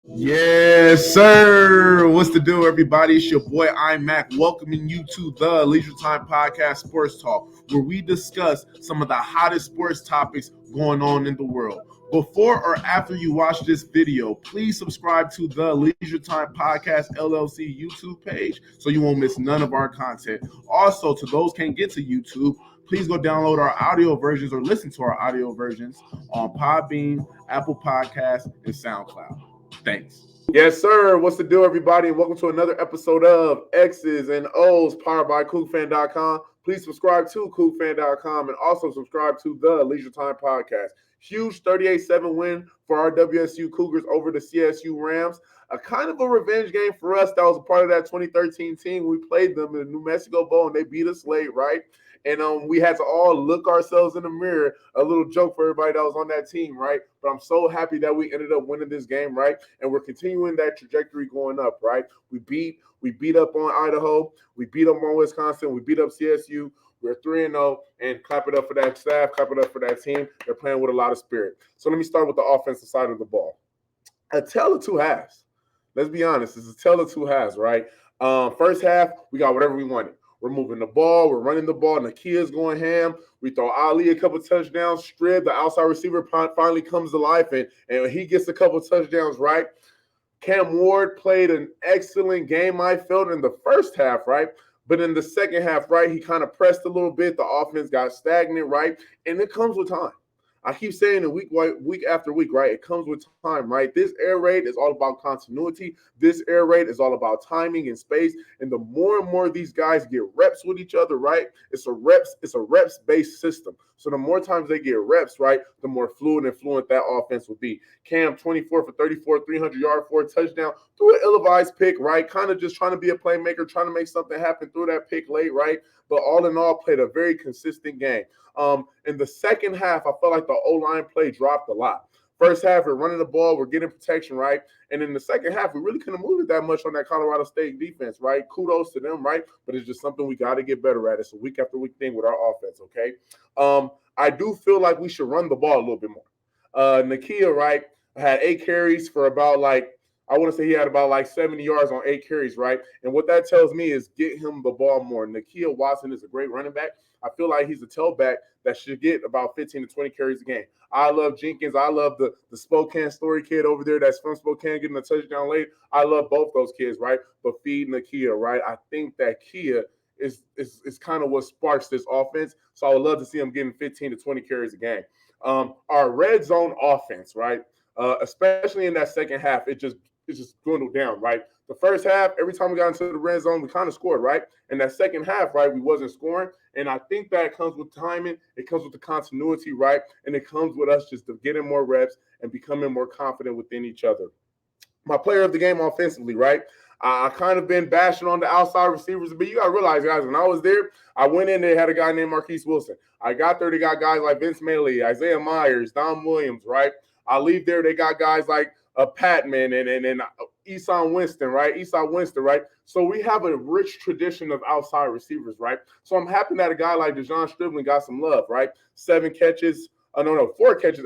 Yes, sir. What's the deal, everybody? It's your boy, I'm Mac, welcoming you to the Leisure Time Podcast Sports Talk, where we discuss some of the hottest sports topics going on in the world. Before or after you watch this video, please subscribe to the Leisure Time Podcast LLC YouTube page so you won't miss none of our content. Also, to those can't get to YouTube, please go download our audio versions or listen to our audio versions on Podbean, Apple Podcasts, and SoundCloud. Thanks. Yes, sir. What's the deal, everybody? And welcome to another episode of X's and O's powered by KookFan.com. Please subscribe to KookFan.com and also subscribe to the Leisure Time Podcast. Huge 38-7 win for our WSU Cougars over the CSU Rams. A kind of a revenge game for us. That was a part of that 2013 team. We played them in the New Mexico Bowl, and they beat us late, right? And we had to all look ourselves in the mirror. A little joke for everybody that was on that team, right? But I'm so happy that we ended up winning this game, right? And we're continuing that trajectory going up, right? We beat up on Idaho. We beat up on Wisconsin. We beat up CSU. We're 3-0, and clap it up for that staff, clap it up for that team. They're playing with a lot of spirit. So let me start with the offensive side of the ball. A tale of two halves. Let's be honest. It's a tale of two halves, right? First half, we got whatever we wanted. We're moving the ball. We're running the ball. Nakia's going ham. We throw Ali a couple touchdowns. Strib, the outside receiver, finally comes to life, and he gets a couple touchdowns, right? Cam Ward played an excellent game, I felt, in the first half, right? But in the second half, right, he kind of pressed a little bit. The offense got stagnant, right? And it comes with time. I keep saying it week after week, right? It comes with time, right? This air raid is all about continuity. This air raid is all about timing and space. And the more and more these guys get reps with each other, right? It's a reps-based system. So the more times they get reps, right, the more fluid and fluent that offense will be. Cam, 24 for 34, 300-yard, 4 touchdown, threw an ill-advised pick, right? Kind of just trying to be a playmaker, trying to make something happen through that pick late, right? But all in all, played a very consistent game. In the second half, I felt like the O-line play dropped a lot. First half, we're running the ball, we're getting protection, right? And in the second half, we really couldn't move it that much on that Colorado State defense, right? Kudos to them, right? But it's just something we got to get better at. It's a week after week thing with our offense, okay? I do feel like we should run the ball a little bit more. Nakia, right, had 8 carries for about I want to say he had about 70 yards on 8 carries, right? And what that tells me is get him the ball more. Nakia Watson is a great running back. I feel like he's a tailback that should get about 15 to 20 carries a game. I love Jenkins. I love the Spokane Story kid over there that's from Spokane getting a touchdown late. I love both those kids, right? But feed Nakia, right? I think that Kia is kind of what sparks this offense. So I would love to see him getting 15 to 20 carries a game. Our red zone offense, right? Especially in that second half, it just dwindled down, right? The first half, every time we got into the red zone, we kind of scored, right? And that second half, right, we wasn't scoring. And I think that comes with timing. It comes with the continuity, right? And it comes with us just getting more reps and becoming more confident within each other. My player of the game offensively, right? I kind of been bashing on the outside receivers, but you got to realize, guys, when I was there, I went in there, had a guy named Marquise Wilson. I got there, they got guys like Vince Maley, Isaiah Myers, Don Williams, right? I leave there, they got guys like Patman and Eson Winston, right? So we have a rich tradition of outside receivers, right? So I'm happy that a guy like DeJon Stribling got some love, right? 4 catches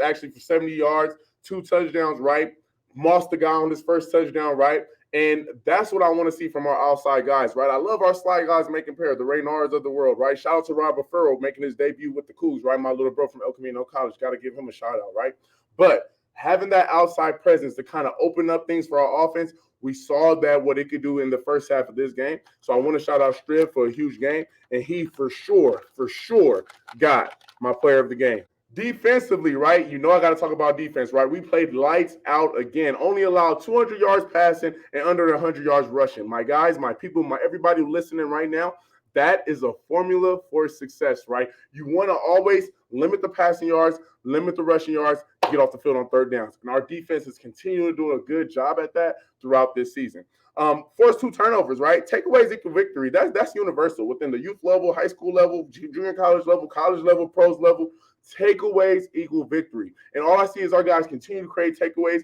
actually for 70 yards, 2 touchdowns, right? Mossed the guy on his first touchdown, right? And that's what I want to see from our outside guys, right? I love our slide guys making pair, the Reynards of the world, right? Shout out to Robert Furrow making his debut with the Cougs, right? My little bro from El Camino College. Got to give him a shout out, right? But having that outside presence to kind of open up things for our offense, we saw that what it could do in the first half of this game. So I want to shout out Strib for a huge game, and he for sure got my player of the game. Defensively, right? You know I got to talk about defense, right? We played lights out again. Only allowed 200 yards passing and under 100 yards rushing. My guys, my people, everybody listening right now, that is a formula for success, right? You want to always limit the passing yards, limit the rushing yards, get off the field on third downs. And our defense is continuing to do a good job at that throughout this season. Force 2 turnovers, right? Takeaways equal victory. That's universal within the youth level, high school level, junior college level, pros level. Takeaways equal victory. And all I see is our guys continue to create takeaways,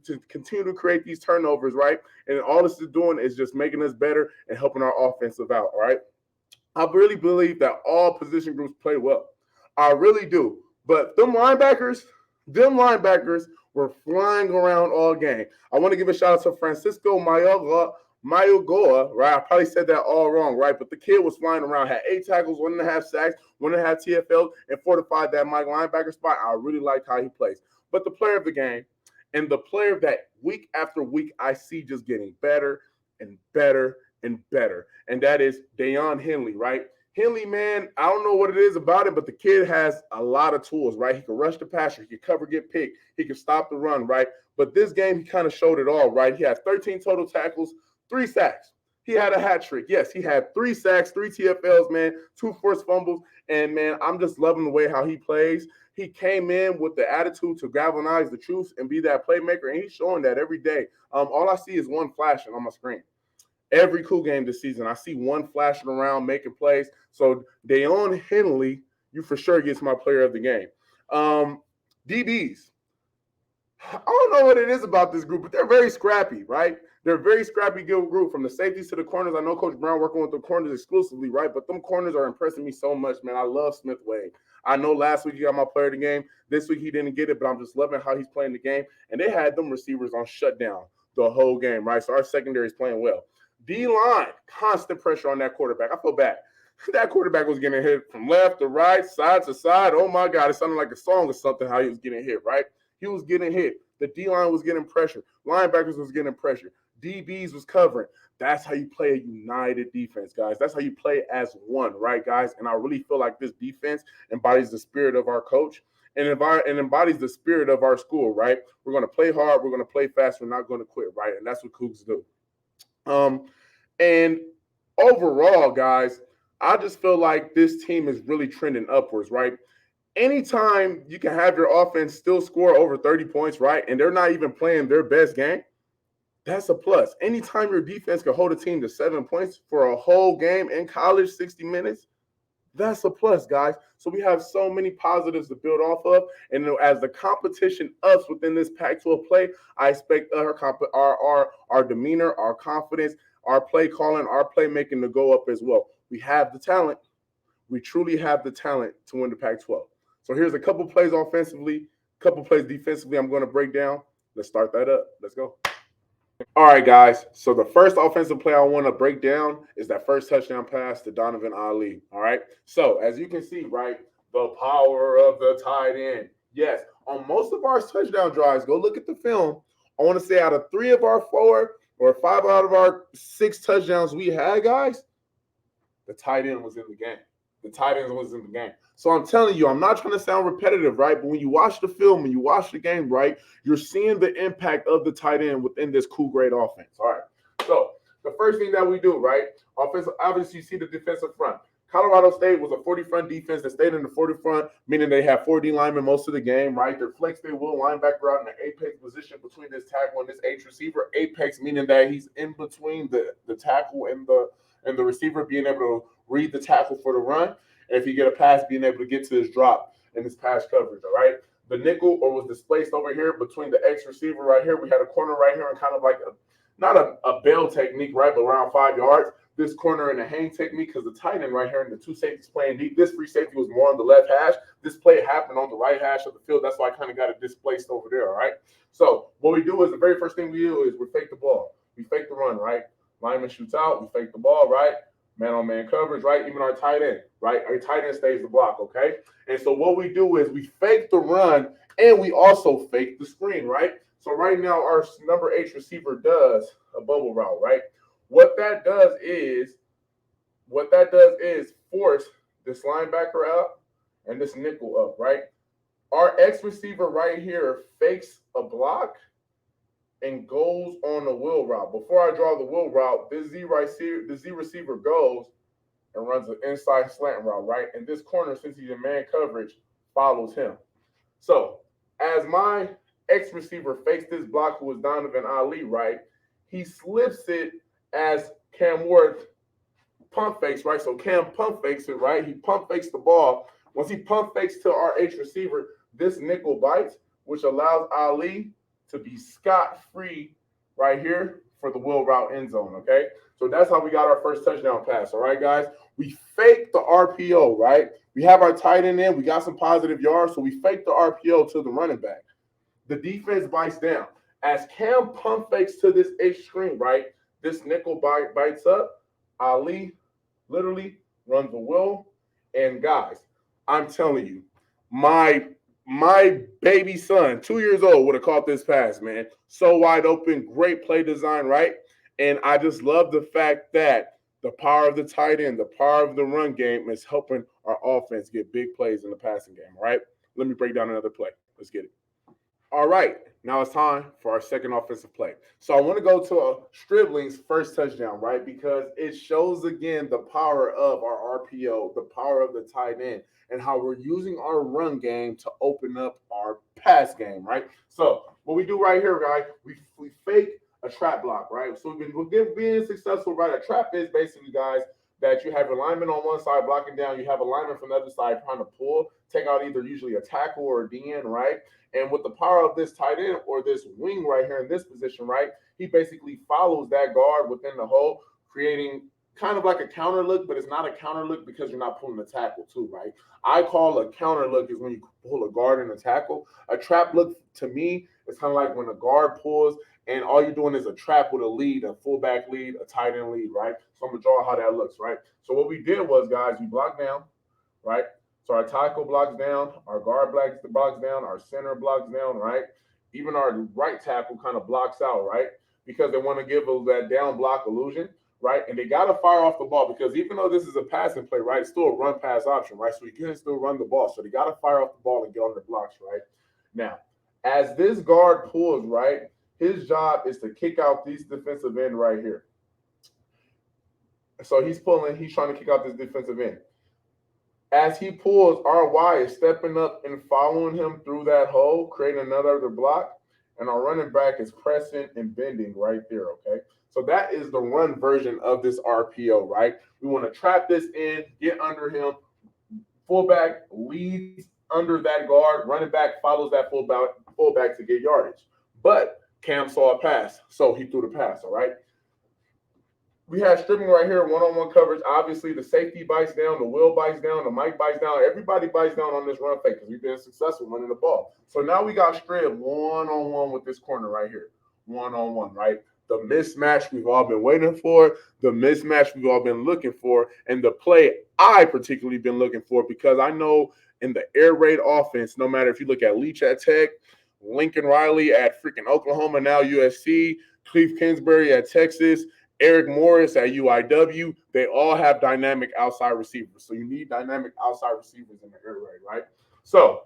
to continue to create these turnovers, right? And all this is doing is just making us better and helping our offensive out, all right? I really believe that all position groups play well. I really do. But them linebackers were flying around all game. I want to give a shout out to Francisco Mayogoa, right? I probably said that all wrong, right? But the kid was flying around, had 8 tackles, 1.5 sacks, 1.5 TFLs, and fortified that Mike linebacker spot. I really like how he plays. But the player of the game, and the player that week after week I see just getting better and better and better, and that is Diane Henley, right? Henley, man, I don't know what it is about it, but the kid has a lot of tools, right? He can rush the passer, he can cover, get picked, he can stop the run, right? But this game, he kind of showed it all, right? He has 13 total tackles, 3 sacks. He had a hat trick. Yes, he had 3 sacks, 3 TFLs, man, 2 forced fumbles, and, man, I'm just loving the way how he plays. He came in with the attitude to galvanize the troops and be that playmaker, and he's showing that every day. All I see is one flashing on my screen. Every cool game this season, I see one flashing around, making plays. So Diane Henley, you for sure gets my player of the game. DBs. I don't know what it is about this group, but they're very scrappy, right? They're a very scrappy group from the safeties to the corners. I know Coach Brown working with the corners exclusively, right? But them corners are impressing me so much, man. I love Smith Wade. I know last week he got my player of the game. This week he didn't get it, but I'm just loving how he's playing the game. And they had them receivers on shutdown the whole game, right? So our secondary is playing well. D-line, constant pressure on that quarterback. I feel bad. That quarterback was getting hit from left to right, side to side. Oh, my God. It sounded like a song or something how he was getting hit, right? He was getting hit. The D-line was getting pressure. Linebackers was getting pressure. DBs was covering. That's how you play a united defense, guys. That's how you play as one, right, guys? And I really feel like this defense embodies the spirit of our coach and embodies the spirit of our school, right? We're going to play hard. We're going to play fast. We're not going to quit, right? And that's what Cougs do. And overall, guys, I just feel like this team is really trending upwards, right? Anytime you can have your offense still score over 30 points, right, and they're not even playing their best game, that's a plus. Anytime your defense can hold a team to 7 points for a whole game in college, 60 minutes, that's a plus, guys. So we have so many positives to build off of. And as the competition ups within this Pac-12 play, I expect our demeanor, our confidence, our play calling, our playmaking to go up as well. We have the talent. We truly have the talent to win the Pac-12. So here's a couple plays offensively, a couple plays defensively I'm going to break down. Let's start that up. Let's go. All right, guys. So the first offensive play I want to break down is that first touchdown pass to Donovan Ali. All right. So as you can see, right, the power of the tight end. Yes, on most of our touchdown drives, go look at the film. I want to say out of 3 of our 4 or 5 out of our 6 touchdowns we had, guys, the tight end was in the game. The tight end was in the game. So I'm telling you, I'm not trying to sound repetitive, right? But when you watch the film, when you watch the game, right, you're seeing the impact of the tight end within this cool, great offense. All right. So the first thing that we do, right, offensive, obviously you see the defensive front. Colorado State was a 40 front defense that stayed in the 40 front, meaning they had 4 D linemen most of the game, right? Their flex, they will linebacker out in the apex position between this tackle and this H receiver. Apex meaning that he's in between the tackle and the receiver, being able to read the tackle for the run. And if you get a pass, being able to get to his drop and his pass coverage, all right? The nickel or was displaced over here between the X receiver right here. We had a corner right here and kind of like not a bail technique, right, but around 5 yards. This corner in a hang technique because the tight end right here and the 2 safeties playing deep. This free safety was more on the left hash. This play happened on the right hash of the field. That's why I kind of got it displaced over there, all right? So what we do is the very first thing we do is we fake the ball. We fake the run, right? Lineman shoots out. We fake the ball, right? Man-on-man coverage, right? Even our tight end, right? Our tight end stays the block, okay? And so what we do is we fake the run and we also fake the screen, right? So right now our number 8 receiver does a bubble route, right? What that does is force this linebacker out and this nickel up, right? Our X receiver right here fakes a block and goes on the wheel route. Before I draw the wheel route, the Z receiver goes and runs an inside slant route, right? And this corner, since he's in man coverage, follows him. So as my X receiver fakes this block, who was Donovan Ali, right? He slips it as Cam Ward pump fakes, right? So Cam pump fakes it, right? He pump fakes the ball. Once he pump fakes to our H receiver, this nickel bites, which allows Ali to be scot-free right here for the wheel route end zone, okay? So that's how we got our first touchdown pass, all right, guys? We faked the RPO, right? We have our tight end in. We got some positive yards, so we faked the RPO to the running back. The defense bites down. As Cam pump fakes to this H screen, right? This nickel bites up. Ali literally runs the wheel. And guys, I'm telling you, my baby son, 2 years old, would have caught this pass, man. So wide open, great play design, right? And I just love the fact that the power of the tight end, the power of the run game is helping our offense get big plays in the passing game, all right? Let me break down another play. Let's get it. All right, now it's time for our second offensive play. So I want to go to Stribling's first touchdown, right? Because it shows again the power of our RPO, the power of the tight end, and how we're using our run game to open up our pass game, right? So what we do right here, guys, we fake a trap block, right? So we've been being successful, right? A trap is basically, guys, that you have a lineman on one side blocking down, you have a lineman from the other side trying to pull, take out either usually a tackle or a DN, right? And with the power of this tight end or this wing right here in this position, right, he basically follows that guard within the hole, creating kind of like a counter look, but it's not a counter look because you're not pulling the tackle too, right? I call a counter look is when you pull a guard and a tackle. A trap look to me is kind of like when a guard pulls and all you're doing is a trap with a lead, a fullback lead, a tight end lead, right? So I'm going to draw how that looks, right? So what we did was, guys, we blocked down, right? So our tackle blocks down, our guard blocks down, our center blocks down, right? Even our right tackle kind of blocks out, right? Because they want to give us that down block illusion, right? And they got to fire off the ball because even though this is a passing play, right, it's still a run pass option, right? So you can still run the ball. So they got to fire off the ball and get on the blocks, right? Now, as this guard pulls, right, his job is to kick out these defensive end right here. So he's pulling, he's trying to kick out this defensive end. As he pulls, RY is stepping up and following him through that hole, creating another block, and our running back is pressing and bending right there, okay? So that is the run version of this RPO, right? We want to trap this in, get under him, fullback leads under that guard, running back follows that fullback to get yardage. But Cam saw a pass, so he threw the pass, all right? We have stripping right here, one-on-one coverage. Obviously, the safety bites down, the Will bites down, the Mike bites down. Everybody bites down on this run fake because we've been successful running the ball. So now we got strip one-on-one with this corner right here. One-on-one, right? The mismatch we've all been waiting for, the mismatch we've all been looking for, and the play I particularly been looking for because I know in the air raid offense, no matter if you look at Leach at Tech, Lincoln Riley at freaking Oklahoma, now USC, Cleve Kingsbury at Texas, Eric Morris at UIW, they all have dynamic outside receivers. So you need dynamic outside receivers in the air raid, right? So,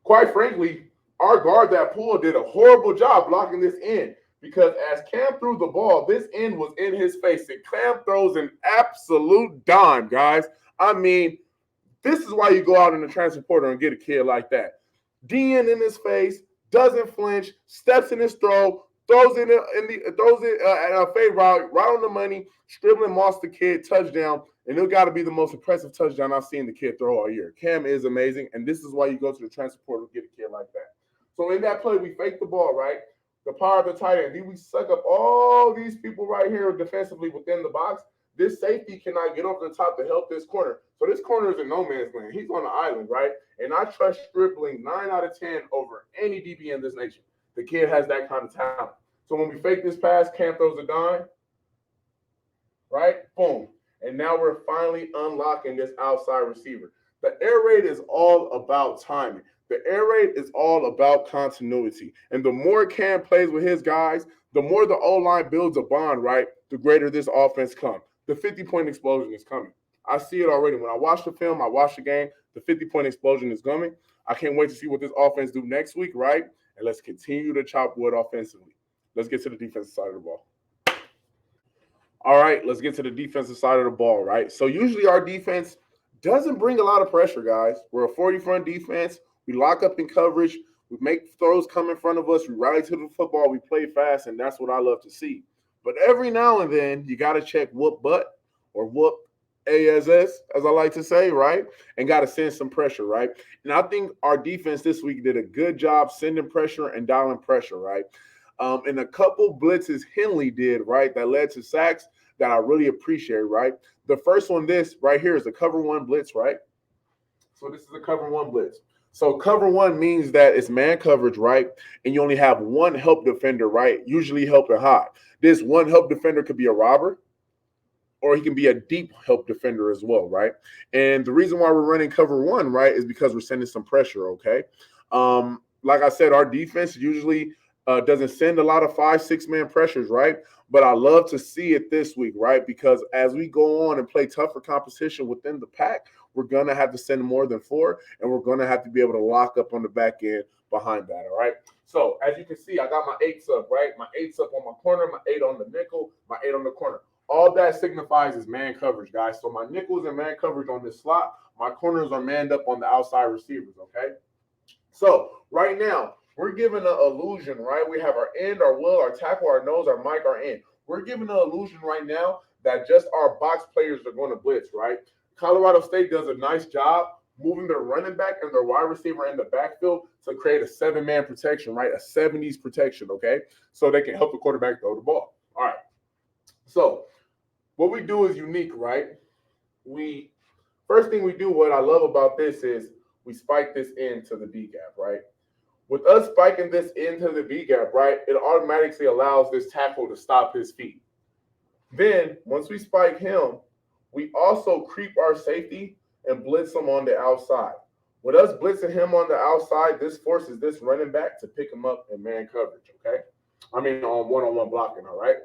quite frankly, our guard that pulled did a horrible job blocking this end because as Cam threw the ball, this end was in his face. And Cam throws an absolute dime, guys. I mean, this is why you go out in the transfer portal and get a kid like that. DN in his face, doesn't flinch, steps in his throw, throws it at a fade route, right on the money, Stribling Moss the kid, touchdown, and it got to be the most impressive touchdown I've seen the kid throw all year. Cam is amazing, and this is why you go to the transfer portal to get a kid like that. So in that play, we fake the ball, right? The power of the tight end. Then we suck up all these people right here defensively within the box. This safety cannot get over the top to help this corner. So this corner is in no man's land. He's on the island, right? And I trust Stribling 9 out of 10 over any DB in this nation. The kid has that kind of talent. So when we fake this pass, Cam throws a dime, right? Boom. And now we're finally unlocking this outside receiver. The air raid is all about timing. The air raid is all about continuity. And the more Cam plays with his guys, the more the O-line builds a bond, right? The greater this offense comes. The 50-point explosion is coming. I see it already. When I watch the film, I watch the game, the 50-point explosion is coming. I can't wait to see what this offense do next week, right? And let's continue to chop wood offensively. Let's get to the defensive side of the ball. All right, let's get to the defensive side of the ball, right? So usually our defense doesn't bring a lot of pressure, guys. We're a 40-front defense. We lock up in coverage. We make throws come in front of us. We rally to the football. We play fast, and that's what I love to see. But every now and then, you got to check whoop butt or whoop ASS, as I like to say, right? And got to send some pressure, right? And I think our defense this week did a good job sending pressure and dialing pressure, right? And a couple blitzes Henley did, right, that led to sacks that I really appreciate, right? The first one, this right here is a cover one blitz, right? So this is a cover one blitz. So cover one means that it's man coverage, right? And you only have one help defender, right? Usually helping high. This one help defender could be a robber, or he can be a deep help defender as well, right? And the reason why we're running cover one, right, is because we're sending some pressure, okay? Like I said, our defense usually doesn't send a lot of 5-6 man pressures, right? But I love to see it this week, right? Because as we go on and play tougher competition within the pack, we're going to have to send more than 4, and we're going to have to be able to lock up on the back end behind that, all right? So as you can see, I got my 8s up, right? My 8s up on my corner, my 8 on the nickel, my 8 on the corner. All that signifies is man coverage, guys. So my nickels are man coverage on this slot. My corners are manned up on the outside receivers, okay? So right now, we're giving an illusion, right? We have our end, our will, our tackle, our nose, our mic, our end. We're giving an illusion right now that just our box players are going to blitz, right? Colorado State does a nice job moving their running back and their wide receiver in the backfield to create a 7-man protection, right? A 70s protection, okay? So they can help the quarterback throw the ball. All right. So what we do is unique, right? First thing we do, what I love about this is we spike this into the B gap, right? With us spiking this into the B gap, right, it automatically allows this tackle to stop his feet. Then once we spike him, we also creep our safety and blitz him on the outside. With us blitzing him on the outside, this forces this running back to pick him up in man coverage, okay? I mean, on one-on-one blocking, all right?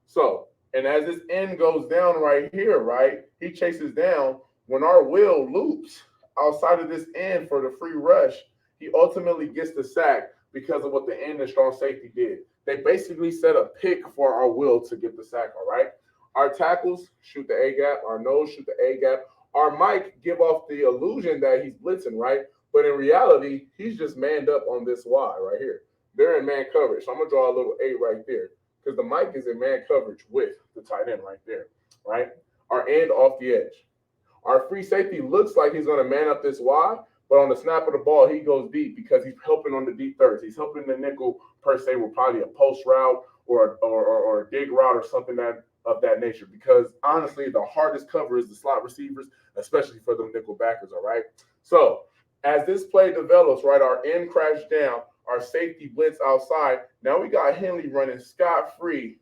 So, and as this end goes down right here, right, he chases down. When our will loops outside of this end for the free rush, he ultimately gets the sack because of what the end and strong safety did. They basically set a pick for our will to get the sack, all right? Our tackles shoot the A-gap. Our nose shoot the A-gap. Our mic give off the illusion that he's blitzing, right? But in reality, he's just manned up on this Y right here. They're in man coverage. So I'm going to draw a little 8 right there because the mic is in man coverage with the tight end right there, right? Our end off the edge. Our free safety looks like he's going to man up this Y, but on the snap of the ball, he goes deep because he's helping on the deep thirds. He's helping the nickel per se with probably a post route or a dig route or something of that nature. Because honestly, the hardest cover is the slot receivers, especially for the nickel backers, all right? So as this play develops, right, our end crashed down, our safety blitz outside. Now we got Henley running scot-free,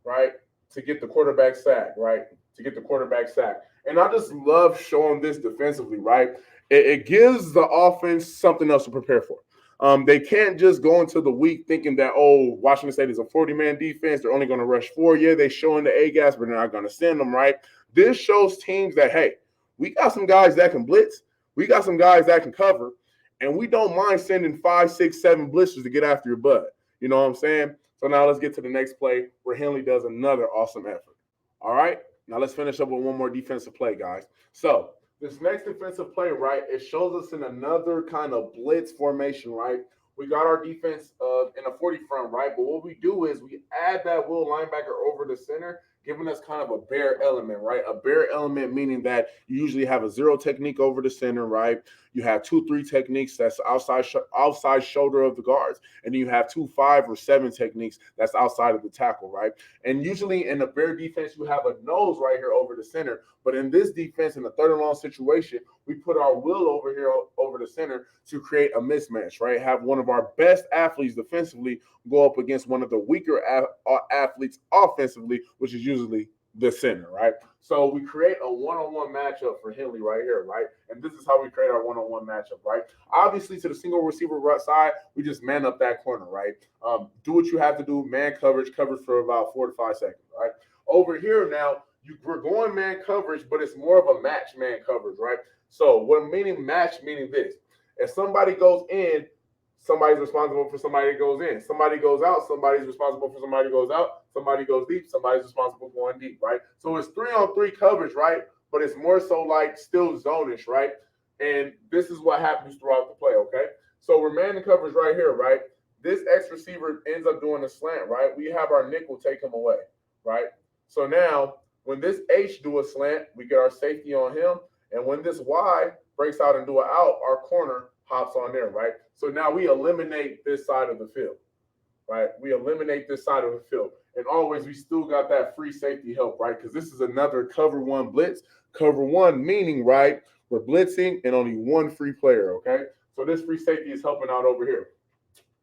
right, to get the quarterback sack, right, to get the quarterback sack. And I just love showing this defensively, right? It gives the offense something else to prepare for. They can't just go into the week thinking that, oh, Washington State is a 40-man defense. They're only going to rush 4. Yeah, they're showing the A-gas, but they're not going to send them, right? This shows teams that, hey, we got some guys that can blitz. We got some guys that can cover. And we don't mind sending 5, 6, 7 blitzers to get after your butt. You know what I'm saying? So now let's get to the next play where Henley does another awesome effort. All right? Now let's finish up with one more defensive play, guys. So this next defensive play, right, it shows us in another kind of blitz formation, right? We got our defense in a 40 front, right? But what we do is we add that will linebacker over the center, giving us kind of a bear element, right? A bear element meaning that you usually have a 0 technique over the center, right? You have 2-3 techniques that's outside shoulder of the guards, and then you have 2, 5, or 7 techniques that's outside of the tackle, right? And usually in the bear defense, you have a nose right here over the center. But in this defense, in the 3rd and long situation, we put our will over here over the center to create a mismatch, right? Have one of our best athletes defensively go up against one of the weaker athletes offensively, which is usually the center, right? So we create a one-on-one matchup for Henley right here, right? And this is how we create our one-on-one matchup, right? Obviously, to the single receiver right side, we just man up that corner, right? Do what you have to do, man coverage for about 4 to 5 seconds, right? Over here now, we're going man coverage, but it's more of a match man coverage, right? So what meaning match meaning this. If somebody goes in, somebody's responsible for somebody that goes in. Somebody goes out, somebody's responsible for somebody goes out. Somebody goes deep, somebody's responsible for going deep, right? So it's 3-on-3 coverage, right? But it's more so like still zonish, right? And this is what happens throughout the play, okay? So we're man coverage right here, right? This X receiver ends up doing a slant, right? We have our nickel take him away, right? So now when this H do a slant, we get our safety on him. And when this Y breaks out and do an out, our corner hops on there, right? So now we eliminate this side of the field, right? We eliminate this side of the field. And always we still got that free safety help, right? Because this is another cover 1 blitz. Cover 1 meaning, right, we're blitzing and only 1 free player, okay? So this free safety is helping out over here.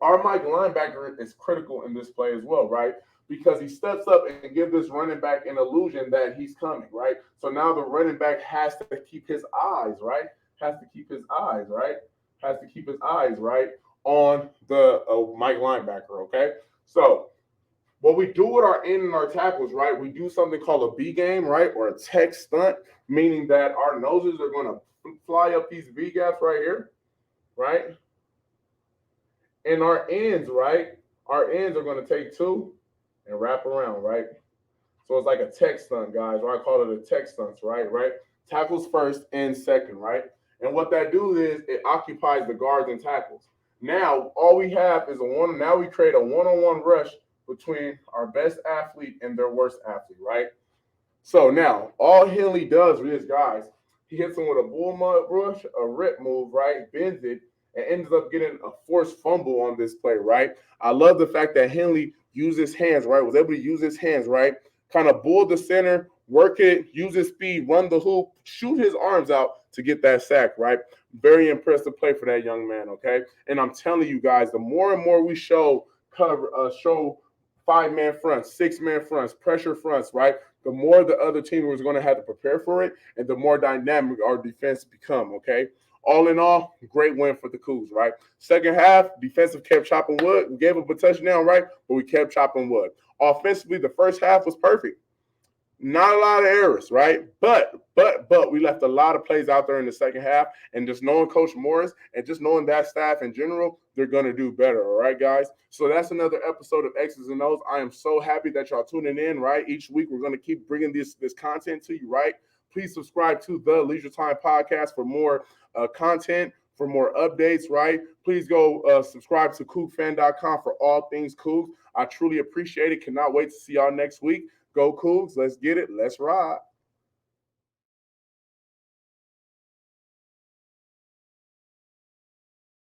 Our Mike linebacker is critical in this play as well, right? Because he steps up and gives this running back an illusion that he's coming, right? So now the running back has to keep his eyes, right? Has to keep his eyes, right? Has to keep his eyes, right, on the Mike linebacker, okay? So what we do with our end and our tackles, right? We do something called a B game, right? Or a tech stunt, meaning that our noses are going to fly up these V gaps right here, right? And our ends, right? Our ends are going to take two and wrap around, right? So it's like a tech stunt, guys. Or I call it a tech stunts, right? Right? Tackles first, ends second, right? And what that do is it occupies the guards and tackles. Now, all we have is now we create a one-on-one rush between our best athlete and their worst athlete, right? So now, all Henley does is, guys, he hits him with a bull mud rush, a rip move, right? Bends it, and ends up getting a forced fumble on this play, right? I love the fact that Henley used his hands, right? Was able to use his hands, right? Kind of bull the center, work it, use his speed, run the hoop, shoot his arms out to get that sack, right? Very impressive play for that young man, okay? And I'm telling you guys, the more and more we show five-man fronts, six-man fronts, pressure fronts, right? The more the other team was going to have to prepare for it, and the more dynamic our defense become, okay? All in all, great win for the Cougs, right? Second half, defensive kept chopping wood. We gave up a touchdown, right? But we kept chopping wood. Offensively, the first half was perfect. Not a lot of errors, right? But we left a lot of plays out there in the second half, and just knowing Coach Morris and just knowing that staff in general, they're going to do better, all right, guys? So that's another episode of X's and O's. I am so happy that y'all tuning in, right? Each week we're going to keep bringing this content to you, right? Please subscribe to the Leisure Time Podcast for more content, for more updates, right? Please go subscribe to CougFan.com for all things Cougs. I truly appreciate it. Cannot wait to see y'all next week. Go Cougs. Let's get it. Let's ride.